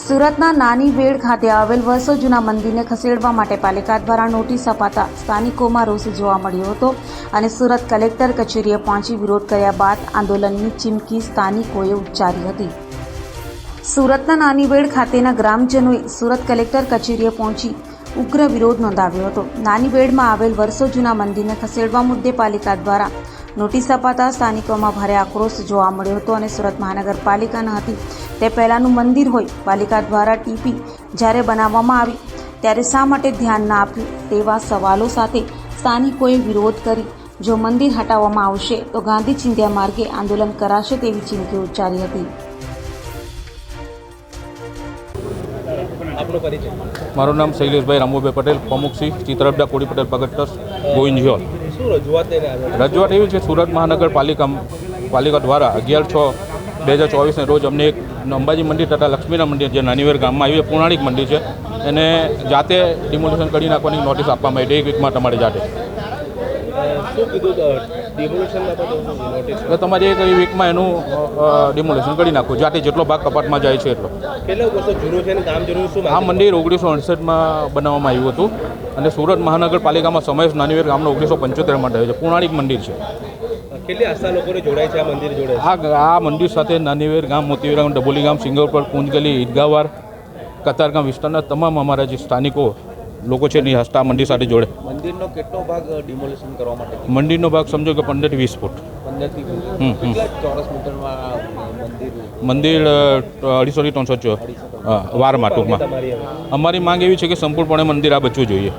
સુરતના નાની વેડ ખાતે આવેલ વર્ષો જૂના મંદિરને ખસેડવા માટે પાલિકા દ્વારા નોટિસ અપાતા સ્થાનિકોમાં રોષ જોવા મળ્યો હતો અને સુરત કલેક્ટર કચેરીએ પહોંચી વિરોધ કર્યા બાદ આંદોલનની ચીમકી સ્થાનિકોએ ઉચ્ચારી હતી. સુરતના નાની વેડ ખાતેના ગ્રામજનોએ સુરત કલેક્ટર કચેરીએ પહોંચી ઉગ્ર વિરોધ નોંધાવ્યો હતો. નાની વેડમાં આવેલ વર્ષો જૂના મંદિરને ખસેડવા મુદ્દે પાલિકા દ્વારા નોટિસ અપાતા સ્થાનિકોમાં ભારે આક્રોશ જોવા મળ્યો હતો અને સુરત મહાનગરપાલિકા ન હતી તે પહેલાંનું મંદિર હોય, પાલિકા દ્વારા ટીપી જ્યારે બનાવવામાં આવી ત્યારે શા માટે ધ્યાન ના આપ્યું તેવા સવાલો સાથે સ્થાનિકોએ વિરોધ કરી જો મંદિર હટાવવામાં આવશે તો ગાંધી ચિંધ્યા માર્ગે આંદોલન કરાશે તેવી ચીમકી ઉચ્ચારી હતી. મારું નામ શૈલેષભાઈ રામુભાઈ પટેલ, પ્રમુખ શ્રી ચિત્રપડા કોડી પટેલ પગટ ટ્રસ્ટ ગોવિંદજીહોલ. રજૂઆત એવી છે, સુરત મહાનગરપાલિકા દ્વારા 11/6/2024 રોજ અમને એક અંબાજી મંદિર તથા લક્ષ્મીના મંદિર જે નાનીવેર ગામમાં આવ્યું પૌરાણિક મંદિર છે એને જાતે ડિમોલિશન કરી નાખવાની નોટિસ આપવામાં આવી 1 વીકમાં તમારે જાતે. તો તમારે 1 વીકમાં એનું ડિમોલિશન કરી નાખવું, જાતે જેટલો ભાગ કપાટમાં જાય છે એટલો. આ મંદિર 1968માં બનાવવામાં આવ્યું હતું અને સુરત મહાનગરપાલિકામાં સમાવેશ નાનીવેર ગામનો 1975માં થયો છે. પૌરાણિક મંદિર છે. કેટલી આસ્થા લોકોને જોડાય છે આ મંદિર જોડે? આ મંદિર સાથે નાનીવેર ગામ, મોતીવેર ગામ, ડબોલી ગામ, સિંગરપર, પૂંજગલી, ઈદગાવાર, કતારગામ વિસ્તારના તમામ અમારા જે સ્થાનિકો લોકો છે એની આસ્થા મંદિર સાથે જોડે. મંદિરનો કેટલો ભાગ ડિમોલિશન કરવા માટે? મંદિરનો ભાગ સમજો કે 15 થી 20 ફૂટ. 15 થી 20 કેટલા ચોરસ મીટરમાં મંદિર 250 થી 300 વારમાં ટૂંકમાં. અમારી માંગ એવી છે કે સંપૂર્ણપણે મંદિર આ બચવું જોઈએ.